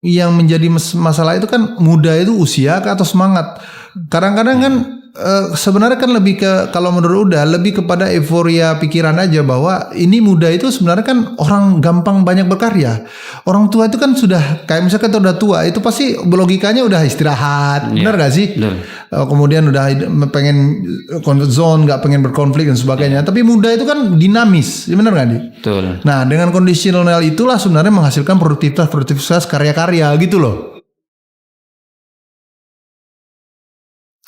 yang menjadi masalah itu kan muda itu usia atau semangat. Kadang-kadang kan sebenarnya kan lebih ke, kalau menurut Uda lebih kepada euforia pikiran aja bahwa ini muda itu sebenarnya kan orang gampang banyak berkarya. Orang tua itu kan sudah kayak misalkan udah tua itu pasti logikanya udah istirahat, benar gak sih? Kemudian udah pengen comfort zone, nggak pengen berkonflik dan sebagainya. Tapi muda itu kan dinamis, benar gak nih? Betul. Nah dengan kondisional itulah sebenarnya menghasilkan produktivitas karya-karya gitu loh.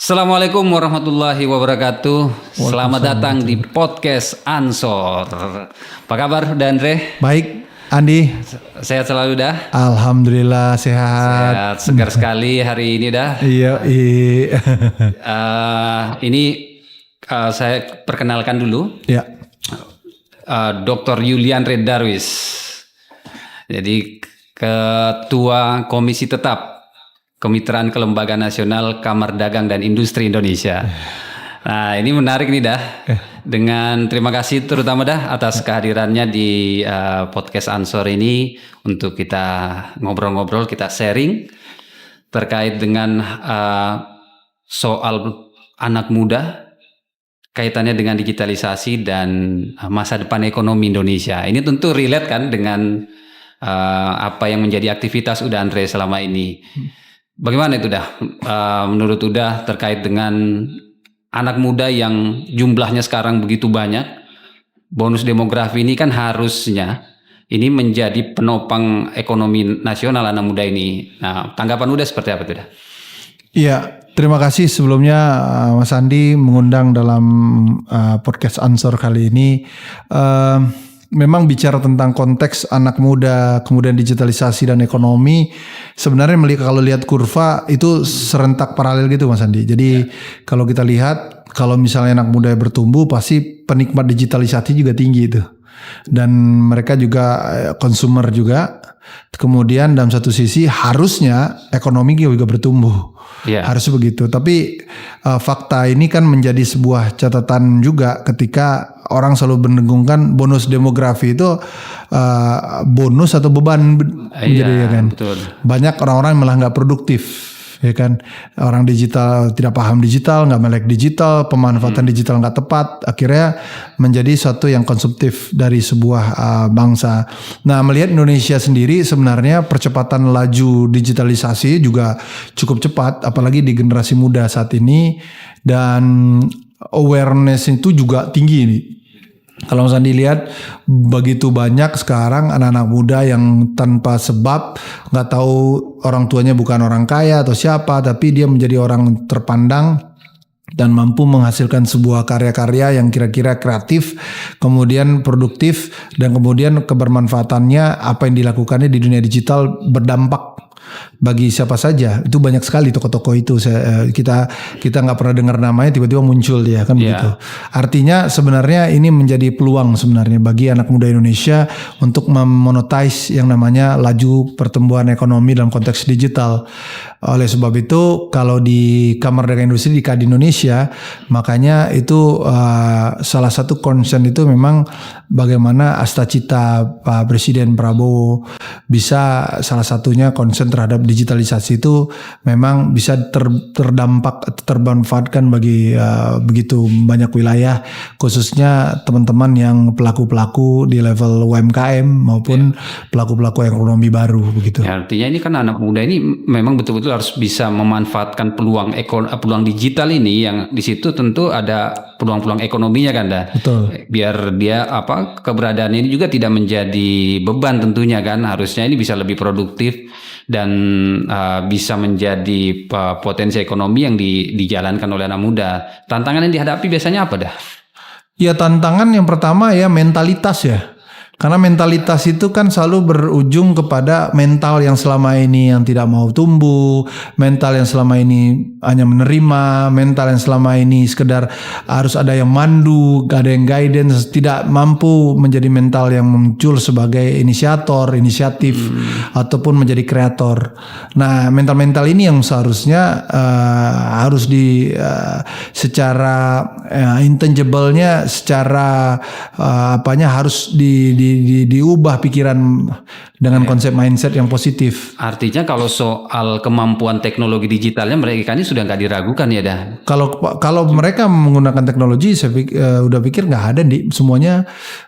Assalamualaikum warahmatullahi wabarakatuh. Selamat datang di podcast Ansor. Apa kabar Andre? Baik, Andi. Sehat selalu dah? Alhamdulillah sehat. Segar sekali hari ini dah. Iya. Ini saya perkenalkan dulu. Ya. Dr. Yulianre Darwis. Jadi Ketua Komisi Tetap Kemitraan Kelembagaan Nasional Kamar Dagang dan Industri Indonesia. Nah ini menarik nih dah. Dengan terima kasih terutama dah atas kehadirannya di podcast Ansor ini untuk kita ngobrol-ngobrol, kita sharing terkait dengan soal anak muda, kaitannya dengan digitalisasi dan masa depan ekonomi Indonesia. Ini tentu relate kan dengan apa yang menjadi aktivitas Uda Andre selama ini. Bagaimana itu dah menurut Uda terkait dengan anak muda yang jumlahnya sekarang begitu banyak? Bonus demografi ini kan harusnya ini menjadi penopang ekonomi nasional anak muda ini. Nah, tanggapan Uda seperti apa itu dah? Iya, terima kasih sebelumnya Mas Andi mengundang dalam podcast Ansor kali ini. Memang bicara tentang konteks anak muda, kemudian digitalisasi dan ekonomi, sebenarnya kalau lihat kurva itu serentak paralel gitu Mas Andi. Jadi kalau kita lihat, kalau misalnya anak muda bertumbuh pasti penikmat digitalisasi juga tinggi itu. Dan mereka juga konsumer juga. Kemudian dalam satu sisi harusnya ekonomi juga bertumbuh. Harusnya begitu. Tapi fakta ini kan menjadi sebuah catatan juga ketika orang selalu mendengungkan bonus demografi itu bonus atau beban menjadi ya kan. Betul. Banyak orang-orang malah nggak produktif. Ya kan, orang digital tidak paham digital, nggak melek digital, pemanfaatan digital nggak tepat, akhirnya menjadi suatu yang konsumtif dari sebuah bangsa. Nah, melihat Indonesia sendiri sebenarnya percepatan laju digitalisasi juga cukup cepat, apalagi di generasi muda saat ini, dan awareness itu juga tinggi nih. Kalau Mas Andi lihat begitu banyak sekarang anak-anak muda yang tanpa sebab nggak tahu orang tuanya bukan orang kaya atau siapa, tapi dia menjadi orang terpandang dan mampu menghasilkan sebuah karya-karya yang kira-kira kreatif, kemudian produktif, dan kemudian kebermanfaatannya apa yang dilakukannya di dunia digital berdampak bagi siapa saja. Itu banyak sekali tokoh-tokoh itu. Kita nggak pernah dengar namanya, tiba-tiba muncul dia kan begitu. Artinya sebenarnya ini menjadi peluang sebenarnya bagi anak muda Indonesia untuk memonetize yang namanya laju pertumbuhan ekonomi dalam konteks digital. Oleh sebab itu kalau di Kamar Dagang Industri di KADI Indonesia, makanya itu salah satu concern itu memang bagaimana cita Pak Presiden Prabowo bisa salah satunya concern terhadap digitalisasi itu memang bisa terdampak atau termanfaatkan bagi begitu banyak wilayah, khususnya teman-teman yang pelaku-pelaku di level UMKM maupun pelaku-pelaku ekonomi baru begitu. Ya, artinya ini kan anak muda ini memang betul-betul harus bisa memanfaatkan peluang digital ini, yang di situ tentu ada peluang-peluang ekonominya kan dah. Betul. Biar dia keberadaannya ini juga tidak menjadi beban tentunya kan, harusnya ini bisa lebih produktif dan bisa menjadi potensi ekonomi yang dijalankan oleh anak muda. Tantangan yang dihadapi biasanya apa dah? Ya, tantangan yang pertama ya mentalitas ya. Karena mentalitas itu kan selalu berujung kepada mental yang selama ini yang tidak mau tumbuh, mental yang selama ini hanya menerima, mental yang selama ini sekedar harus ada yang mandu, ada yang guidance, tidak mampu menjadi mental yang muncul sebagai inisiatif, ataupun menjadi kreator. Nah, mental-mental ini yang seharusnya harus secara intangible-nya, secara harus diubah pikiran dengan konsep mindset yang positif. Artinya kalau soal kemampuan teknologi digitalnya mereka ini sudah nggak diragukan ya dah. Kalau mereka menggunakan teknologi, saya udah pikir nggak ada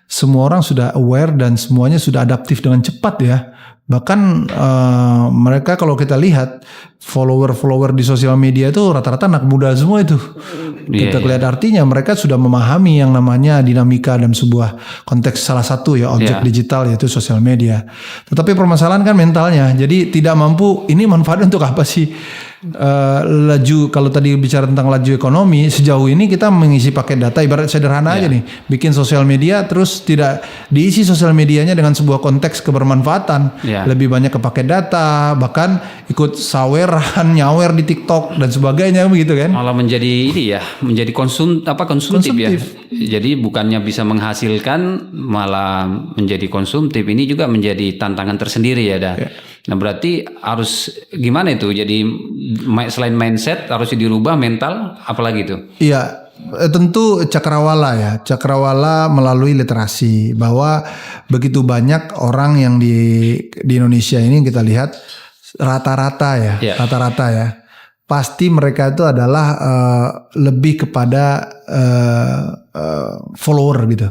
semua orang sudah aware dan semuanya sudah adaptif dengan cepat ya. Bahkan mereka kalau kita lihat follower di sosial media itu rata-rata anak muda semua itu. Kita lihat artinya mereka sudah memahami yang namanya dinamika dalam sebuah konteks salah satu ya objek digital yaitu sosial media. Tetapi permasalahan kan mentalnya. Jadi tidak mampu, ini manfaatnya untuk apa sih? Laju, kalau tadi bicara tentang laju ekonomi, sejauh ini kita mengisi paket data ibarat sederhana aja nih, bikin sosial media terus tidak diisi sosial medianya dengan sebuah konteks kebermanfaatan, lebih banyak ke paket data, bahkan ikut saweran, nyawer di TikTok dan sebagainya begitu kan. Malah menjadi ini ya, menjadi konsumtif ya. Jadi bukannya bisa menghasilkan malah menjadi konsumtif. Ini juga menjadi tantangan tersendiri ya dah. Nah berarti harus gimana itu? Jadi selain mindset harus dirubah mental, apalagi itu? Iya, tentu cakrawala melalui literasi, bahwa begitu banyak orang yang di Indonesia ini kita lihat rata-rata ya, pasti mereka itu adalah lebih kepada follower gitu.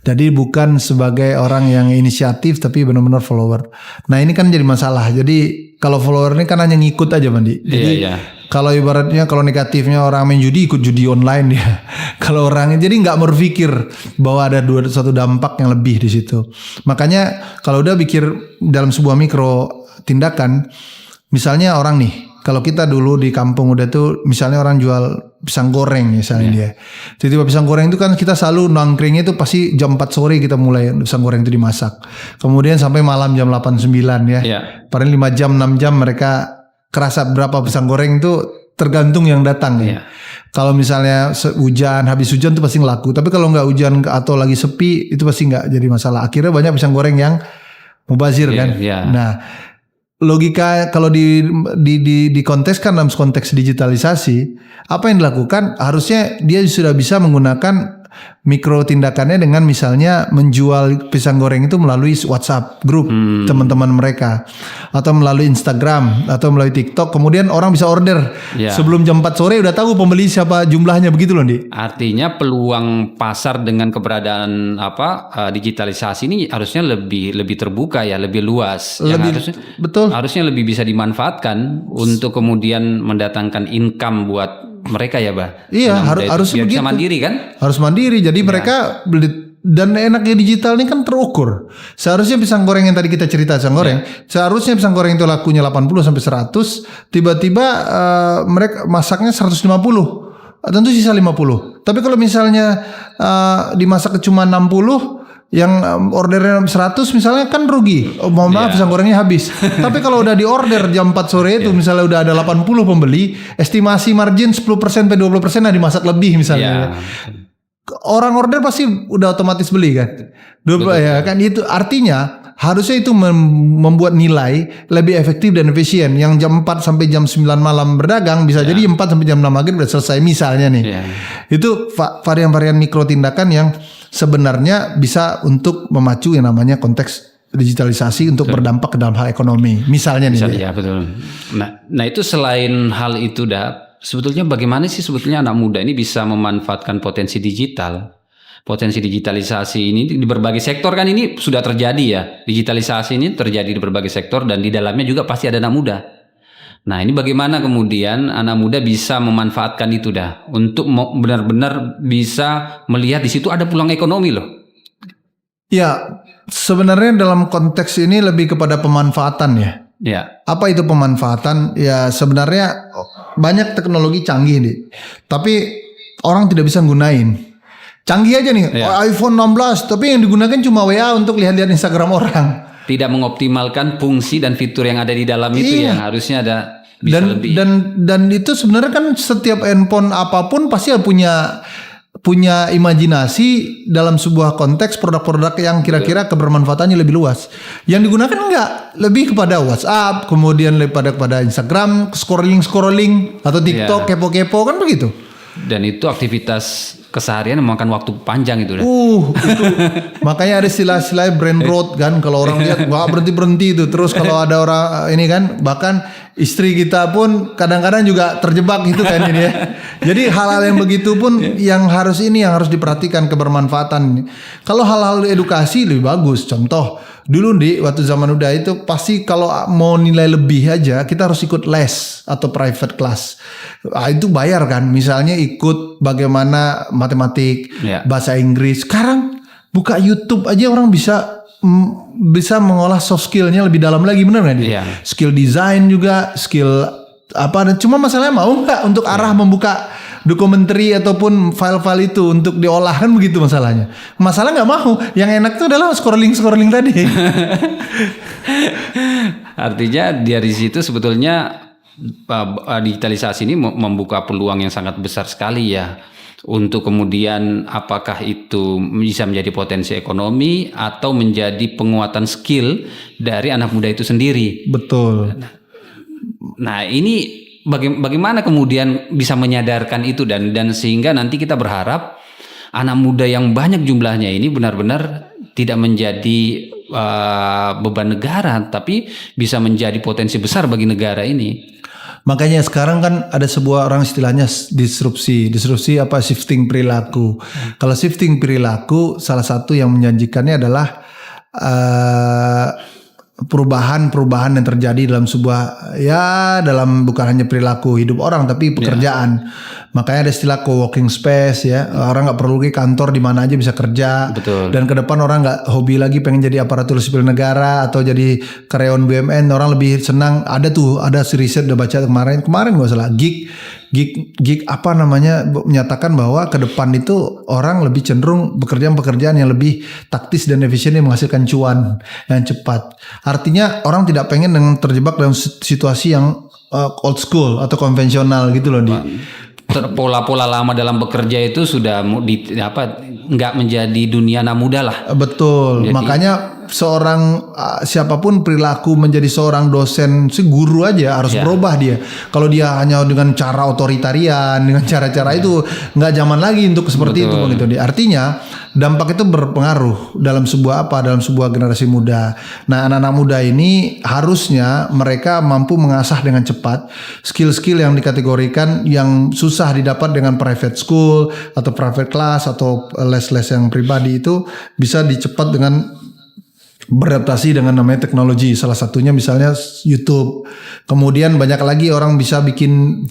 Jadi bukan sebagai orang yang inisiatif tapi benar-benar follower. Nah ini kan jadi masalah. Jadi kalau follower ini kan hanya ngikut aja Mandi. Jadi kalau ibaratnya kalau negatifnya orang main judi ikut judi online ya. Kalau orang jadi nggak berpikir bahwa ada suatu dampak yang lebih di situ. Makanya kalau udah pikir dalam sebuah mikro tindakan, misalnya orang nih. Kalau kita dulu di kampung udah tuh misalnya orang jual pisang goreng misalnya dia. Tiba-tiba pisang goreng itu kan kita selalu nongkrongnya itu pasti jam 4 sore kita mulai pisang goreng itu dimasak. Kemudian sampai malam jam 8-9 ya. Paling 5 jam 6 jam mereka kerasa berapa pisang goreng itu tergantung yang datang ya. Kalau misalnya habis hujan tuh pasti laku. Tapi kalau nggak hujan atau lagi sepi itu pasti nggak jadi masalah. Akhirnya banyak pisang goreng yang mubazir kan. Nah, logika kalau dikonteskan dalam konteks digitalisasi, apa yang dilakukan harusnya dia sudah bisa menggunakan mikro tindakannya dengan misalnya menjual pisang goreng itu melalui WhatsApp grup teman-teman mereka, atau melalui Instagram atau melalui TikTok, kemudian orang bisa order sebelum jam 4 sore udah tahu pembeli siapa jumlahnya, begitu loh Di. Artinya peluang pasar dengan keberadaan digitalisasi ini harusnya lebih terbuka ya, lebih luas. Harusnya lebih bisa dimanfaatkan untuk kemudian mendatangkan income buat mereka ya, Bah. Iya, harus begitu. Bisa mandiri kan? Harus mandiri. Jadi mereka beli, dan enaknya digital ini kan terukur. Seharusnya pisang goreng yang tadi kita cerita pisang goreng, seharusnya pisang goreng itu lakunya 80 sampai 100, tiba-tiba mereka masaknya 150. Tentu sisa 50. Tapi kalau misalnya dimasak cuma 60, yang ordernya 100 misalnya kan rugi. Mohon maaf pisang gorengnya habis. Tapi kalau udah diorder jam 4 sore itu misalnya udah ada 80 pembeli, estimasi margin 10% sampai 20% lah dimasak lebih misalnya. Orang order pasti udah otomatis beli kan. Kan itu artinya harusnya itu membuat nilai lebih efektif dan efisien. Yang jam 4 sampai jam 9 malam berdagang bisa jadi 4 sampai jam 6 maghrib udah selesai misalnya nih. Itu varian-varian mikro tindakan yang sebenarnya bisa untuk memacu yang namanya konteks digitalisasi untuk berdampak ke dalam hal ekonomi. Misalnya nih. Ya betul. Nah itu selain hal itu sebetulnya bagaimana sih sebetulnya anak muda ini bisa memanfaatkan potensi digital? Potensi digitalisasi ini di berbagai sektor kan ini sudah terjadi ya. Digitalisasi ini terjadi di berbagai sektor dan di dalamnya juga pasti ada anak muda. Nah ini bagaimana kemudian anak muda bisa memanfaatkan itu untuk benar-benar bisa melihat di situ ada peluang ekonomi loh. Ya sebenarnya dalam konteks ini lebih kepada pemanfaatan ya. Apa itu pemanfaatan? Ya sebenarnya banyak teknologi canggih nih, tapi orang tidak bisa gunain. Canggih aja nih, iPhone 16, tapi yang digunakan cuma WA untuk lihat-lihat Instagram orang. Tidak mengoptimalkan fungsi dan fitur yang ada di dalam itu yang harusnya ada bisa lebih. Dan itu sebenarnya kan setiap handphone apapun pasti punya imajinasi dalam sebuah konteks produk-produk yang kira-kira kebermanfaatannya lebih luas. Yang digunakan enggak, lebih kepada WhatsApp, kemudian kepada Instagram, scrolling atau TikTok, kepo-kepo kan begitu. Dan itu aktivitas keseharian memakan waktu panjang itu. Itu makanya ada istilah-istilah brain rot kan, kalau orang lihat wah berhenti itu. Terus kalau ada orang ini kan, bahkan istri kita pun kadang-kadang juga terjebak gitu kan ini ya. Jadi hal-hal yang begitu pun yang harus diperhatikan kebermanfaatan. Kalau hal-hal edukasi lebih bagus. Contoh dulu waktu zaman udah itu pasti kalau mau nilai lebih aja kita harus ikut les atau private class. Itu bayar kan. Misalnya ikut bagaimana matematik, bahasa Inggris. Sekarang buka YouTube aja orang bisa mengolah soft skillnya lebih dalam lagi, benar nggak dia? Skill design juga, skill apa? Cuma masalahnya mau nggak untuk arah membuka dokumenter ataupun file-file itu untuk diolah, kan begitu masalahnya. Masalah nggak mau. Yang enak itu adalah scrolling tadi. Artinya dari situ sebetulnya digitalisasi ini membuka peluang yang sangat besar sekali ya. Untuk kemudian apakah itu bisa menjadi potensi ekonomi atau menjadi penguatan skill dari anak muda itu sendiri. Betul. Nah ini bagaimana kemudian bisa menyadarkan itu dan sehingga nanti kita berharap anak muda yang banyak jumlahnya ini benar-benar tidak menjadi beban negara, tapi bisa menjadi potensi besar bagi negara ini. Makanya sekarang kan ada sebuah orang istilahnya disrupsi apa, shifting perilaku. Kalau shifting perilaku salah satu yang menjanjikannya adalah perubahan yang terjadi dalam sebuah dalam bukan hanya perilaku hidup orang tapi pekerjaan. Makanya ada istilah co-working space ya. Orang nggak perlu ke kantor, di mana aja bisa kerja. Betul. Dan ke depan orang nggak hobi lagi pengen jadi aparatur sipil negara atau jadi karyawan BUMN. Orang lebih senang, ada si riset udah baca kemarin nggak salah, gig apa namanya, menyatakan bahwa ke depan itu orang lebih cenderung pekerjaan yang lebih taktis dan efisien yang menghasilkan cuan yang cepat. Artinya orang tidak pengen dengan terjebak dalam situasi yang old school atau konvensional gitu loh. Pola-pola lama dalam bekerja itu sudah nggak menjadi dunia anak muda lah. Betul. Jadi, makanya seorang siapapun perilaku menjadi seorang dosen, guru aja harus berubah dia. Kalau dia hanya dengan cara otoritarian, dengan cara-cara itu nggak zaman lagi untuk seperti itu begitu. Artinya dampak itu berpengaruh dalam sebuah generasi muda. Nah, anak-anak muda ini harusnya mereka mampu mengasah dengan cepat skill-skill yang dikategorikan yang susah didapat dengan private school atau private class atau les-les yang pribadi, itu bisa dicepat dengan beradaptasi dengan namanya teknologi. Salah satunya misalnya YouTube. Kemudian banyak lagi orang bisa bikin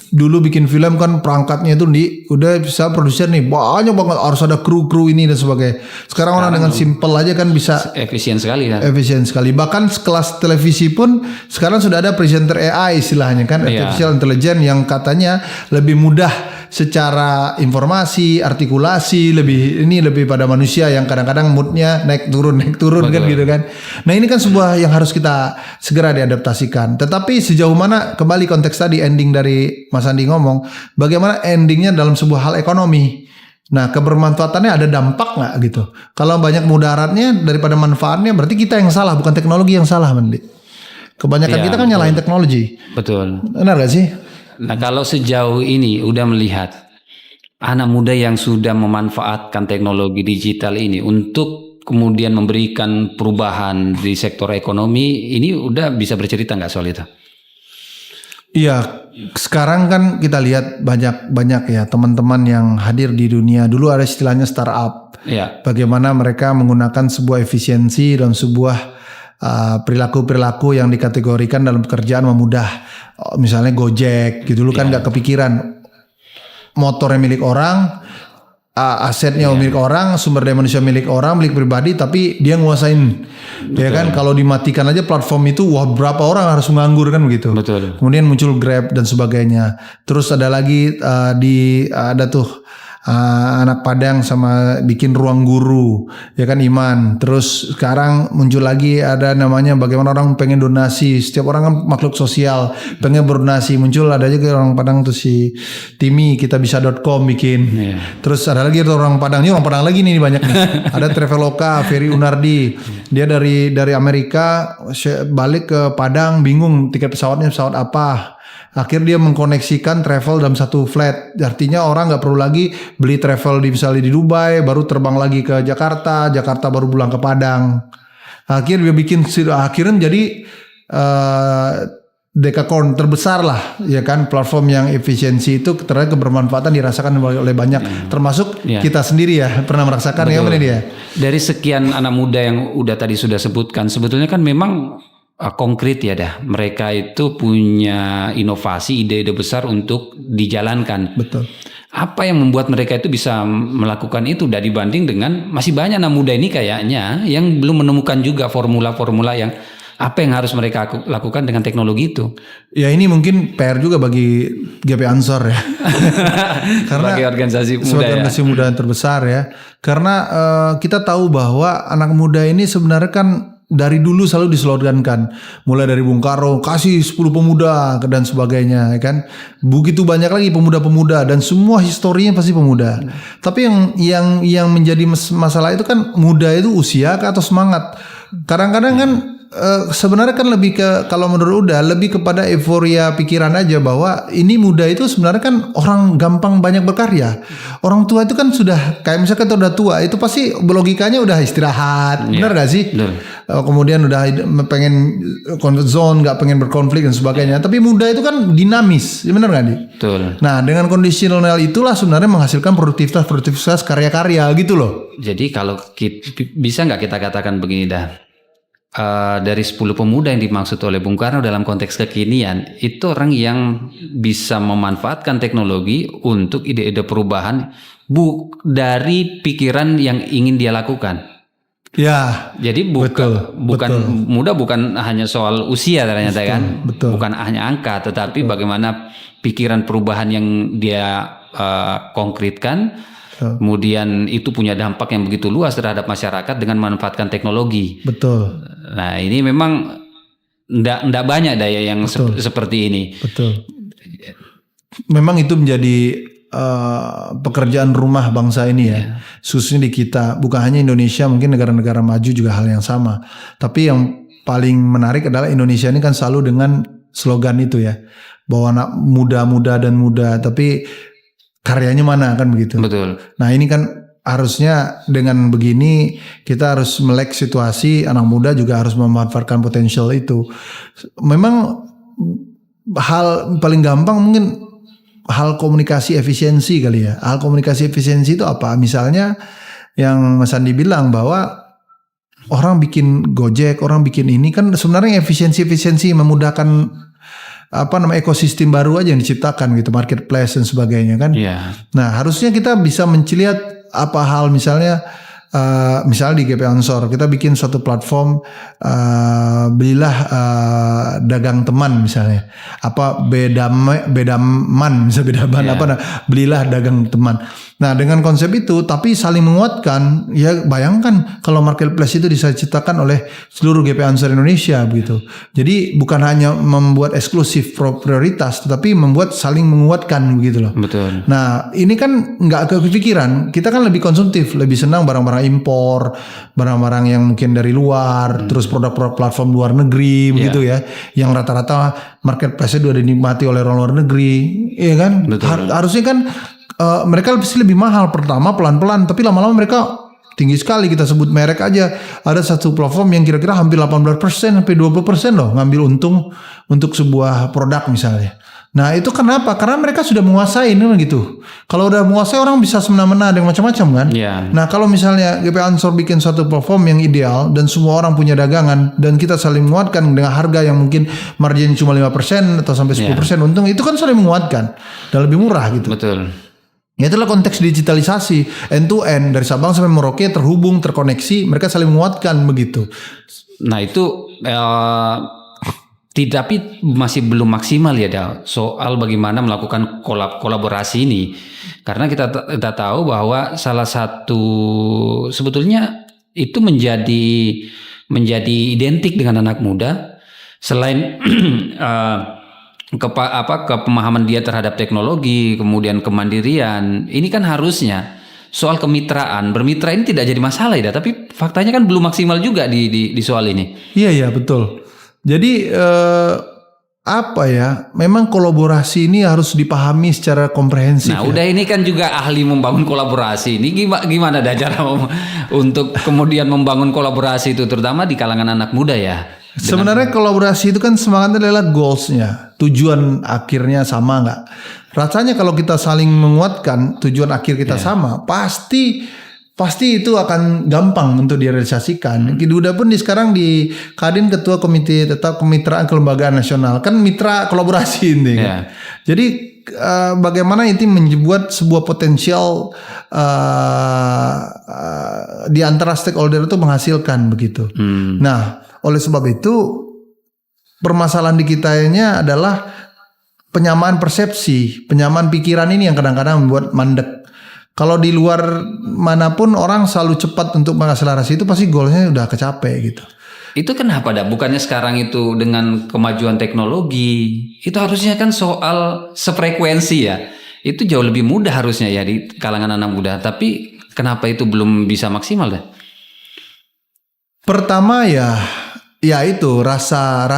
film kan, perangkatnya itu udah bisa produser nih, banyak banget, harus ada kru ini dan sebagainya. Sekarang orang dengan simple aja kan bisa efisien sekali kan. Efisien sekali. Bahkan kelas televisi pun sekarang sudah ada presenter AI istilahnya kan, artificial intelligence, yang katanya lebih mudah secara informasi, artikulasi, lebih pada manusia yang kadang-kadang moodnya naik turun kan gitu kan. Nah ini kan sebuah yang harus kita segera diadaptasikan. Tetapi sejauh mana, kembali konteks tadi ending dari Mas Andi ngomong, bagaimana endingnya dalam sebuah hal ekonomi. Nah kebermanfaatannya ada dampak nggak gitu. Kalau banyak mudaratnya daripada manfaatnya, berarti kita yang salah, bukan teknologi yang salah, Mandi. Kebanyakan kita kan nyalahin teknologi. Betul. Benar gak sih? Nah kalau sejauh ini udah melihat anak muda yang sudah memanfaatkan teknologi digital ini untuk kemudian memberikan perubahan di sektor ekonomi, ini udah bisa bercerita nggak soal itu? Iya, sekarang kan kita lihat banyak ya teman-teman yang hadir di dunia. Dulu ada istilahnya startup. Iya. Bagaimana mereka menggunakan sebuah efisiensi dalam sebuah perilaku-perilaku yang dikategorikan dalam pekerjaan memudah. Misalnya Gojek gitu, dulu kan nggak kepikiran motornya milik orang, asetnya milik orang, sumber daya manusia milik orang, milik pribadi, tapi dia nguasain. Ya kan, kalau dimatikan aja platform itu, wah berapa orang harus menganggur kan begitu. Betul. Kemudian muncul Grab dan sebagainya. Terus ada lagi ada tuh anak Padang sama bikin ruang guru, ya kan, Iman. Terus sekarang muncul lagi ada namanya bagaimana orang pengen donasi. Setiap orang kan makhluk sosial, pengen berdonasi. Muncul ada juga orang Padang tuh si Timi, kitabisa.com bikin. Terus ada lagi orang Padang, ini orang Padang lagi nih banyak nih. Ada Traveloka, Ferry Unardi. Dia dari Amerika balik ke Padang, bingung tiket pesawatnya pesawat apa. Akhirnya dia mengkoneksikan travel dalam satu flight. Artinya orang nggak perlu lagi beli travel misalnya di Dubai, baru terbang lagi ke Jakarta, Jakarta baru pulang ke Padang. Akhirnya dia bikin, akhirnya jadi Dekakorn terbesar lah, ya kan, platform yang efisiensi itu ternyata kebermanfaatan dirasakan oleh banyak, termasuk kita sendiri ya pernah merasakan. Ya benar dia. Dari sekian anak muda yang udah tadi sudah sebutkan, sebetulnya kan memang konkret ya dah. Mereka itu punya inovasi, ide-ide besar untuk dijalankan. Betul. Apa yang membuat mereka itu bisa melakukan itu dibanding dengan masih banyak anak muda ini kayaknya yang belum menemukan juga formula-formula yang apa yang harus mereka lakukan dengan teknologi itu? Ya ini mungkin PR juga bagi GP Ansor ya. Karena sebagai organisasi muda, organisasi muda yang terbesar ya. Karena kita tahu bahwa anak muda ini sebenarnya kan dari dulu selalu dislogankan. Mulai dari Bung Karno, kasih 10 pemuda dan sebagainya, ya kan. Begitu banyak lagi pemuda-pemuda dan semua historinya pasti pemuda. Tapi yang menjadi masalah itu kan muda itu usia atau semangat. Kadang-kadang kan sebenarnya kan lebih ke, kalau menurut Uda lebih kepada euforia pikiran aja bahwa ini muda itu sebenarnya kan orang gampang banyak berkarya. Orang tua itu kan sudah kayak misalkan kita udah tua itu pasti logikanya udah istirahat, benar gak sih? Kemudian udah pengen comfort zone, nggak pengen berkonflik dan sebagainya. Tapi muda itu kan dinamis, benar gak nih? Betul. Nah dengan kondisional itulah sebenarnya menghasilkan produktivitas karya-karya gitu loh. Jadi kalau bisa nggak kita katakan begini dah? Dari 10 pemuda yang dimaksud oleh Bung Karno dalam konteks kekinian itu orang yang bisa memanfaatkan teknologi untuk ide-ide perubahan dari pikiran yang ingin dia lakukan. Ya. Jadi bukan muda bukan hanya soal usia ternyata kan, bukan hanya angka, tetapi bagaimana pikiran perubahan yang dia konkretkan. Kemudian itu punya dampak yang begitu luas terhadap masyarakat dengan memanfaatkan teknologi. Betul. Nah ini memang ndak banyak daya yang seperti ini. Betul. Memang itu menjadi pekerjaan rumah bangsa ini ya. Khususnya di kita, bukan hanya Indonesia, mungkin negara-negara maju juga hal yang sama. Tapi yang paling menarik adalah Indonesia ini kan selalu dengan slogan itu ya, bahwa anak muda dan muda, tapi karyanya mana kan begitu. Betul. Nah ini kan harusnya dengan begini kita harus melek situasi, anak muda juga harus memanfaatkan potensial itu. Memang hal paling gampang mungkin hal komunikasi efisiensi kali ya. Hal komunikasi efisiensi itu apa? Misalnya yang Mas Andi bilang bahwa orang bikin Gojek, orang bikin ini kan sebenarnya efisiensi memudahkan ekosistem baru aja yang diciptakan gitu, marketplace dan sebagainya kan. Nah harusnya kita bisa mencelihat apa hal misalnya di GP Ansor kita bikin suatu platform belilah dagang teman misalnya, belilah dagang teman. Nah dengan konsep itu tapi saling menguatkan ya, bayangkan kalau marketplace itu bisa diciptakan oleh seluruh GP Ansor Indonesia begitu. Jadi bukan hanya membuat eksklusif prioritas tetapi membuat saling menguatkan begitu loh. Betul. Nah ini kan nggak kepikiran, kita kan lebih konsumtif, lebih senang barang-barang impor, barang-barang yang mungkin dari luar, terus produk-produk platform luar negeri begitu ya, yang rata-rata marketplace-nya sudah dinikmati oleh orang luar negeri, iya kan? Harusnya kan mereka lebih mahal pertama pelan-pelan, tapi lama-lama mereka tinggi sekali. Kita sebut merek aja, ada satu platform yang kira-kira hampir 18% sampai 20% loh ngambil untung untuk sebuah produk misalnya. Nah itu kenapa? Karena mereka sudah menguasai kan gitu. Kalau udah menguasai orang bisa semena-mena dengan macam-macam kan. Nah kalau misalnya GP Ansor bikin suatu platform yang ideal dan semua orang punya dagangan dan kita saling menguatkan dengan harga yang mungkin margin cuma 5% atau sampai 10% untung, itu kan saling menguatkan dan lebih murah gitu. Betul. Ya itulah konteks digitalisasi end to end, dari Sabang sampai Merauke terhubung, terkoneksi, mereka saling menguatkan begitu. Nah itu tapi masih belum maksimal ya Dal, soal bagaimana melakukan kolaborasi ini. Karena kita tahu bahwa salah satu sebetulnya itu menjadi identik dengan anak muda selain kepemahaman dia terhadap teknologi, kemudian kemandirian. Ini kan harusnya soal kemitraan, bermitra ini tidak jadi masalah ya, tapi faktanya kan belum maksimal juga di soal ini. Iya betul. Jadi apa ya? Memang kolaborasi ini harus dipahami secara komprehensif. Nah, udah ini kan juga ahli membangun kolaborasi. Ini gimana dah cara untuk kemudian membangun kolaborasi itu terutama di kalangan anak muda ya? Sebenarnya kolaborasi itu kan semangatnya adalah goalsnya, tujuan akhirnya sama nggak? Rasanya kalau kita saling menguatkan tujuan akhir kita sama, pasti itu akan gampang untuk direalisasikan. Udah pun sekarang di Kadin ketua komite tetap kemitraan kelembagaan nasional kan mitra kolaborasi ini. Kan? Jadi bagaimana itu membuat sebuah potensial di antara stakeholder itu menghasilkan begitu. Nah, oleh sebab itu permasalahan di kitanya adalah penyamaan persepsi, penyamaan pikiran ini yang kadang-kadang membuat mandek. Kalau di luar manapun orang selalu cepat untuk mengakselerasi itu pasti goalnya udah kecapai gitu. Itu kenapa dah? Bukannya sekarang itu dengan kemajuan teknologi itu harusnya kan soal sefrekuensi ya. Itu jauh lebih mudah harusnya ya di kalangan anak muda. Tapi kenapa itu belum bisa maksimal dah? Pertama ya itu rasa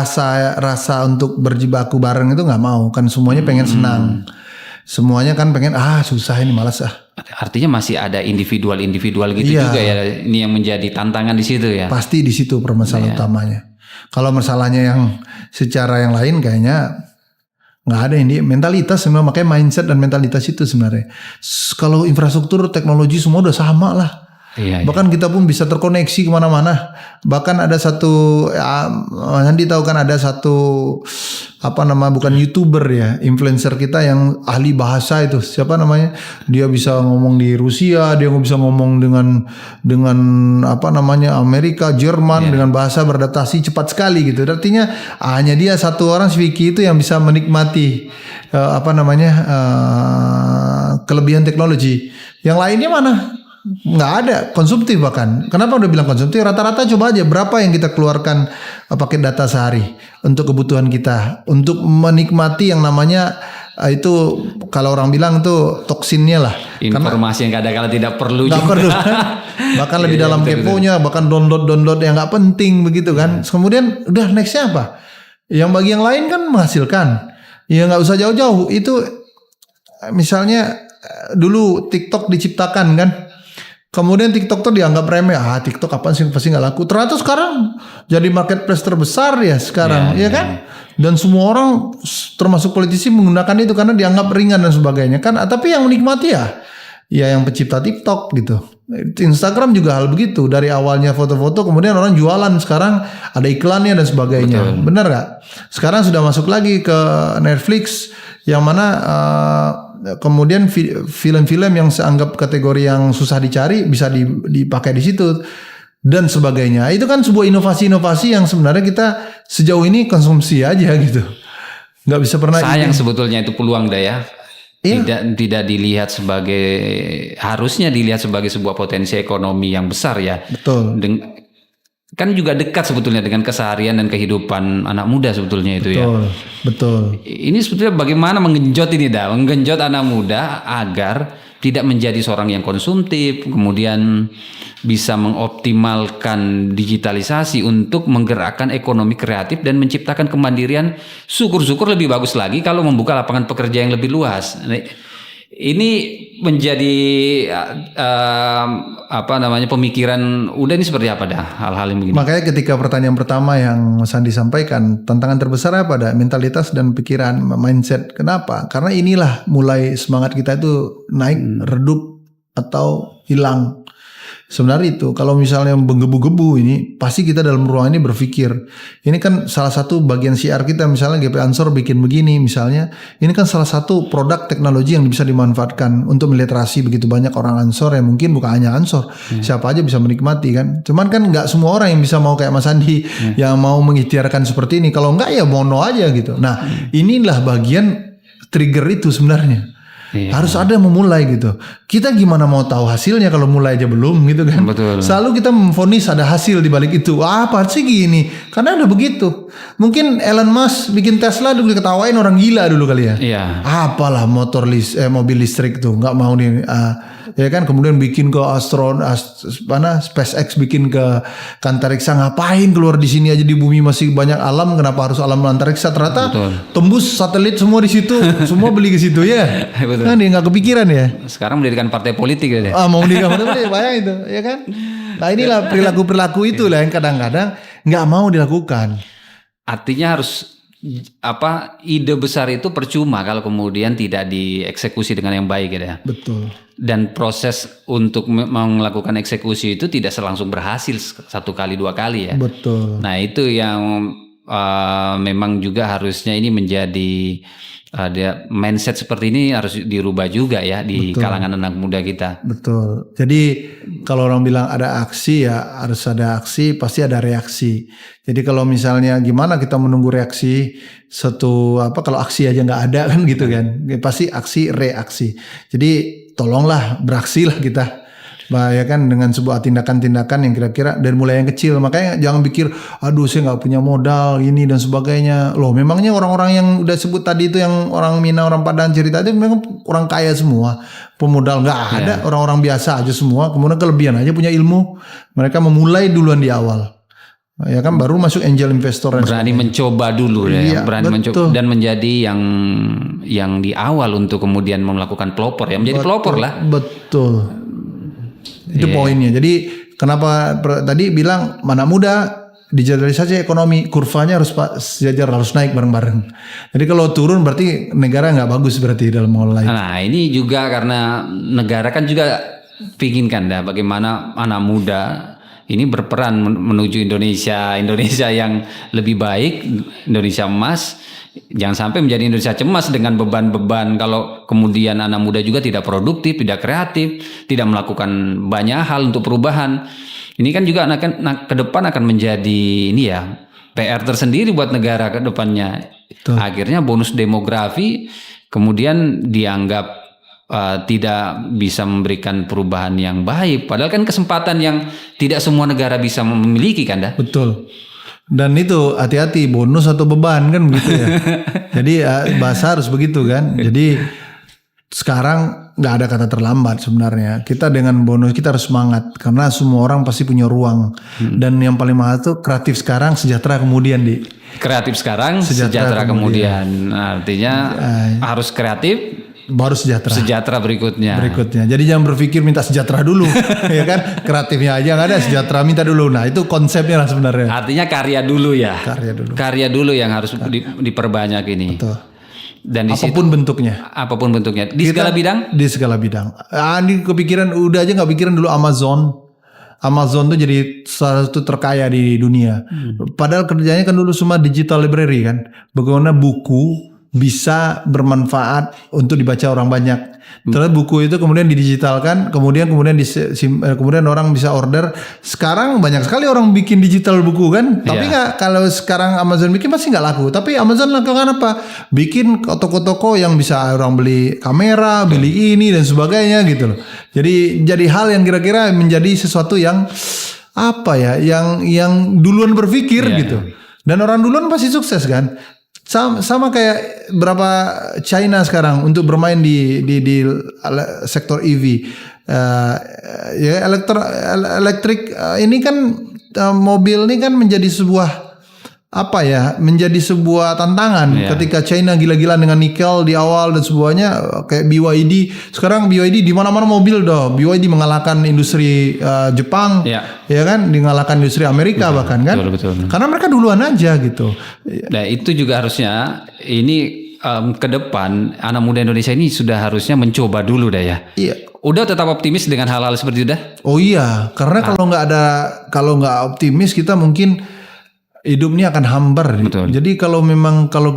untuk berjibaku bareng itu nggak mau kan semuanya pengen senang. Semuanya kan pengen susah ini malas Artinya masih ada individual gitu juga ya. Ini yang menjadi tantangan di situ ya. Pasti di situ permasalahan utamanya. Kalau masalahnya yang secara yang lain kayaknya nggak ada ini mentalitas sebenarnya, makanya mindset dan mentalitas itu sebenarnya. Kalau infrastruktur teknologi semua udah sama lah. Bahkan kita pun bisa terkoneksi kemana-mana. Bahkan ada satu Andi tahu kan ada satu bukan YouTuber ya, influencer kita yang ahli bahasa itu siapa namanya? Dia bisa ngomong di Rusia, dia bisa ngomong dengan Amerika, Jerman dengan bahasa beradaptasi cepat sekali gitu. Artinya hanya dia satu orang si Vicky itu yang bisa menikmati kelebihan teknologi. Yang lainnya mana? Nggak ada, konsumtif bahkan. Kenapa udah bilang konsumtif? Rata-rata coba aja berapa yang kita keluarkan pakai data sehari untuk kebutuhan kita, untuk menikmati yang namanya itu kalau orang bilang tuh toksinnya lah. Informasi yang kadang-kadang tidak perlu. Nggak perlu. Bahkan lebih dalam keponya, bahkan download yang nggak penting begitu kan. Kemudian udah nextnya apa? Yang bagi yang lain kan menghasilkan. Ya nggak usah jauh-jauh. Itu misalnya dulu TikTok diciptakan kan. Kemudian TikTok tuh dianggap remeh. TikTok apaan sih pasti nggak laku. Ternyata sekarang jadi marketplace terbesar ya sekarang, ya kan? Dan semua orang termasuk politisi menggunakan itu karena dianggap ringan dan sebagainya kan. Tapi yang menikmati ya yang pencipta TikTok gitu. Instagram juga hal begitu. Dari awalnya foto-foto, kemudian orang jualan. Sekarang ada iklannya dan sebagainya. Betul. Benar nggak? Sekarang sudah masuk lagi ke Netflix yang mana kemudian film-film yang seanggap kategori yang susah dicari bisa dipakai di situ dan sebagainya. Itu kan sebuah inovasi-inovasi yang sebenarnya kita sejauh ini konsumsi aja gitu. Nggak bisa pernah. Sayang sebetulnya itu peluang dah ya. Tidak dilihat harusnya dilihat sebagai sebuah potensi ekonomi yang besar ya. Betul. Kan juga dekat sebetulnya dengan keseharian dan kehidupan anak muda sebetulnya itu ya. Betul. Ini sebetulnya bagaimana menggenjot anak muda agar tidak menjadi seorang yang konsumtif, kemudian bisa mengoptimalkan digitalisasi untuk menggerakkan ekonomi kreatif dan menciptakan kemandirian. Syukur-syukur lebih bagus lagi kalau membuka lapangan pekerja yang lebih luas. Ini menjadi pemikiran udah ini seperti apa dah hal-hal yang begini. Makanya ketika pertanyaan pertama yang Mas Andi sampaikan, tantangan terbesar apa dah? Mentalitas dan pikiran, mindset. Kenapa? Karena inilah mulai semangat kita itu naik, redup atau hilang. Sebenarnya itu kalau misalnya menggebu-gebu ini pasti kita dalam ruang ini berpikir ini kan salah satu bagian siar kita, misalnya GP Ansor bikin begini misalnya, ini kan salah satu produk teknologi yang bisa dimanfaatkan untuk meliterasi begitu banyak orang Ansor yang mungkin bukan hanya Ansor, siapa aja bisa menikmati kan. Cuman kan nggak semua orang yang bisa mau kayak Mas Andi yang mau mengikhtiarkan seperti ini. Kalau nggak ya mono aja gitu. Nah inilah bagian trigger itu sebenarnya. Harus ada memulai gitu. Kita gimana mau tahu hasilnya kalau mulai aja belum gitu kan. Betul. Selalu kita memvonis ada hasil di balik itu. Apa sih gini? Karena udah begitu. Mungkin Elon Musk bikin Tesla dulu diketawain orang gila dulu kali ya. Iya. Apalah mobil listrik tuh nggak mau nih. ya kan, kemudian bikin ke SpaceX bikin ke antariksa, ngapain keluar di sini aja, di bumi masih banyak alam, kenapa harus alam antariksa? Ternyata tembus satelit semua di situ, semua beli ke situ ya. Betul. Kan dia nggak kepikiran ya. Sekarang mendirikan partai politik gitu ya. Mau mendirikan partai politik, bayang itu, ya kan? Nah inilah perilaku itulah yang kadang-kadang nggak mau dilakukan. Artinya harus ide besar itu percuma kalau kemudian tidak dieksekusi dengan yang baik gitu ya. Betul. Dan proses untuk melakukan eksekusi itu tidak selangsung berhasil 1 kali 2 kali ya. Betul. Nah itu yang memang juga harusnya ini menjadi mindset seperti ini harus dirubah juga ya di kalangan anak muda kita. Betul. Jadi kalau orang bilang ada aksi ya harus ada aksi, pasti ada reaksi. Jadi kalau misalnya gimana kita menunggu reaksi kalau aksi aja nggak ada kan gitu kan, pasti aksi reaksi. Jadi tolonglah beraksi lah kita. Ya kan, dengan sebuah tindakan-tindakan yang kira-kira dari mulai yang kecil. Makanya jangan pikir aduh saya nggak punya modal ini dan sebagainya. Loh memangnya orang-orang yang udah sebut tadi itu, yang orang Minang, orang Padang cerita itu memang orang kaya semua, pemodal nggak ada, orang-orang biasa aja semua. Kemudian kelebihan aja punya ilmu, mereka memulai duluan di awal. Ya kan, baru masuk angel investor. Berani mencoba dulu ya, berani mencoba dan menjadi yang di awal untuk kemudian melakukan pelopor ya, menjadi pelopor lah. Betul. Itu poinnya. Jadi kenapa tadi bilang anak muda digitalisasi ekonomi, kurvanya harus sejajar, harus naik bareng-bareng. Jadi kalau turun berarti negara nggak bagus berarti dalam mengelola. Nah ini juga karena negara kan juga pinginkan bagaimana anak muda ini berperan menuju Indonesia yang lebih baik, Indonesia emas. Jangan sampai menjadi Indonesia cemas dengan beban-beban kalau kemudian anak muda juga tidak produktif, tidak kreatif, tidak melakukan banyak hal untuk perubahan. Ini kan juga ke depan akan menjadi PR tersendiri buat negara ke depannya. Akhirnya bonus demografi kemudian dianggap tidak bisa memberikan perubahan yang baik. Padahal kan kesempatan yang tidak semua negara bisa memiliki kan. Betul. Dan itu hati-hati, bonus atau beban kan begitu ya. Jadi bahasa harus begitu kan. Jadi sekarang nggak ada kata terlambat sebenarnya. Kita dengan bonus kita harus semangat karena semua orang pasti punya ruang. Dan yang paling mahal tuh kreatif sekarang, sejahtera kemudian Kreatif sekarang, sejahtera kemudian. Artinya harus kreatif. Baru sejahtera berikutnya. Jadi jangan berpikir minta sejahtera dulu, ya kan? Kreatifnya aja nggak ada, sejahtera minta dulu. Nah itu konsepnya lah sebenarnya. Artinya karya dulu ya. Karya dulu yang harus diperbanyak ini. Betul. Dan apapun bentuknya. Di segala bidang. Di segala bidang. Ini kepikiran udah aja nggak pikiran dulu Amazon tuh jadi salah satu terkaya di dunia. Padahal kerjanya kan dulu semua digital library kan. Bagaimana buku bisa bermanfaat untuk dibaca orang banyak. Terus buku itu kemudian didigitalkan, kemudian orang bisa order. Sekarang banyak sekali orang bikin digital buku kan. Tapi kalau sekarang Amazon bikin masih nggak laku. Tapi Amazon lakukan apa? Bikin toko-toko yang bisa orang beli kamera, beli ini dan sebagainya gitu loh. Jadi hal yang kira-kira menjadi sesuatu yang yang duluan berpikir gitu. Dan orang duluan pasti sukses kan. Sama kayak berapa China sekarang untuk bermain di sektor EV, elektrik ini kan mobil ini kan menjadi sebuah tantangan ketika China gila-gilaan dengan nikel di awal dan semuanya kayak BYD. Sekarang BYD di mana-mana mobil BYD mengalahkan industri Jepang, ya kan, mengalahkan industri Amerika bahkan kan. Betul. Karena mereka duluan aja gitu. Nah itu juga harusnya ini ke depan anak muda Indonesia ini sudah harusnya mencoba dulu ya. Iya. Udah tetap optimis dengan hal-hal seperti itu Oh iya, karena kalau nggak optimis kita mungkin hidup ini akan hambar. Betul. Jadi kalau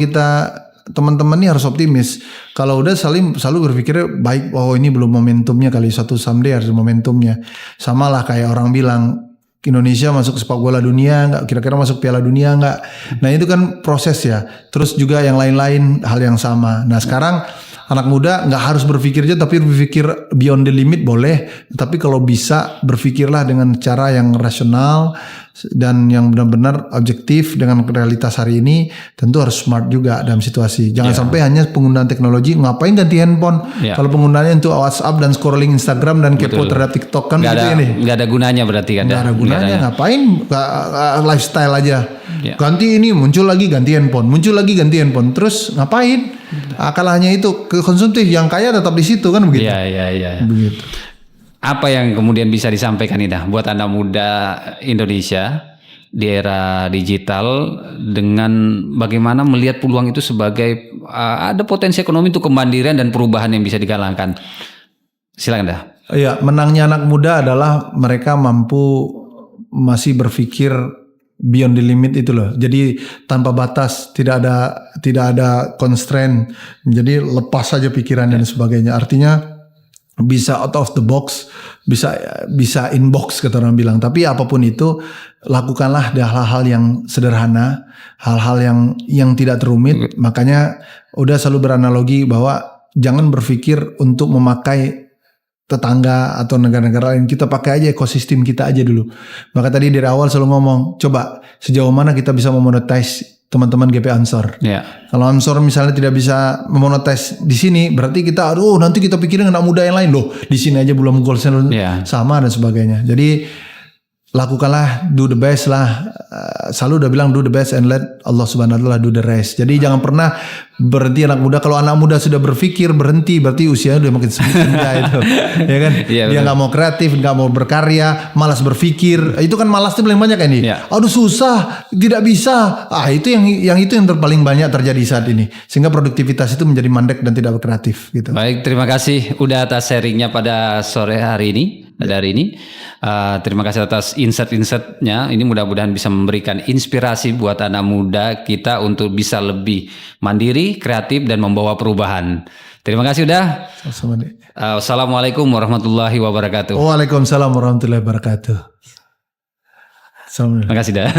kita teman-teman ini harus optimis. Kalau udah selalu berpikir baik, ini belum momentumnya kali, suatu someday harus momentumnya. Sama lah kayak orang bilang Indonesia masuk sepak bola dunia nggak, kira-kira masuk Piala Dunia nggak. Nah itu kan proses ya. Terus juga yang lain-lain hal yang sama. Nah sekarang anak muda nggak harus berpikir aja, tapi berpikir beyond the limit boleh. Tapi kalau bisa berpikirlah dengan cara yang rasional dan yang benar-benar objektif dengan realitas hari ini. Tentu harus smart juga dalam situasi. Jangan sampai hanya penggunaan teknologi, ngapain ganti handphone? Kalau penggunaannya untuk WhatsApp dan scrolling Instagram dan kepo terhadap TikTok kan nggak gitu ada, ini. Nggak ada gunanya berarti kan? Nggak ada gunanya, ngapain lifestyle aja. Ganti ini, muncul lagi ganti handphone, muncul lagi ganti handphone, terus ngapain? Akalahnya itu ke konsumtif, yang kaya tetap di situ kan begitu. Iya. Begitu. Apa yang kemudian bisa disampaikan Ida buat anak muda Indonesia di era digital dengan bagaimana melihat peluang itu sebagai ada potensi ekonomi untuk kemandirian dan perubahan yang bisa digalakkan? Silakan dah. Iya, menangnya anak muda adalah mereka mampu masih berpikir beyond the limit itu loh. Jadi tanpa batas, tidak ada constraint. Jadi lepas saja pikiran dan sebagainya. Artinya bisa out of the box, bisa inbox kata orang bilang. Tapi apapun itu, lakukanlah hal-hal yang sederhana, hal-hal yang tidak terumit. Makanya udah selalu beranalogi bahwa jangan berpikir untuk memakai tetangga atau negara-negara lain, kita pakai aja ekosistem kita aja dulu. Maka tadi dari awal selalu ngomong, coba sejauh mana kita bisa memonetize teman-teman GP Ansor. Kalau Ansor misalnya tidak bisa memonetize di sini, berarti kita nanti kita pikirin anak muda yang lain loh. Di sini aja belum goalsnya sama dan sebagainya. Jadi lakukanlah, do the best lah. Selalu udah bilang do the best and let Allah Subhanahu wa taala do the rest. Jadi jangan pernah berhenti anak muda. Kalau anak muda sudah berpikir berhenti, berarti usianya udah makin senja itu, ya kan? Dia nggak mau kreatif, nggak mau berkarya, malas berpikir. Itu kan malas tuh paling banyak ini. Aduh susah, tidak bisa. Itu yang terpaling banyak terjadi saat ini. Sehingga produktivitas itu menjadi mandek dan tidak berkreatif. Gitu. Baik, terima kasih udah atas sharingnya pada sore hari ini. Terima kasih atas insight-insightnya. Ini mudah-mudahan bisa memberikan inspirasi buat anak muda kita untuk bisa lebih mandiri, kreatif, dan membawa perubahan. Terima kasih udah. Assalamualaikum warahmatullahi wabarakatuh. Waalaikumsalam warahmatullahi wabarakatuh. Terima kasih dah.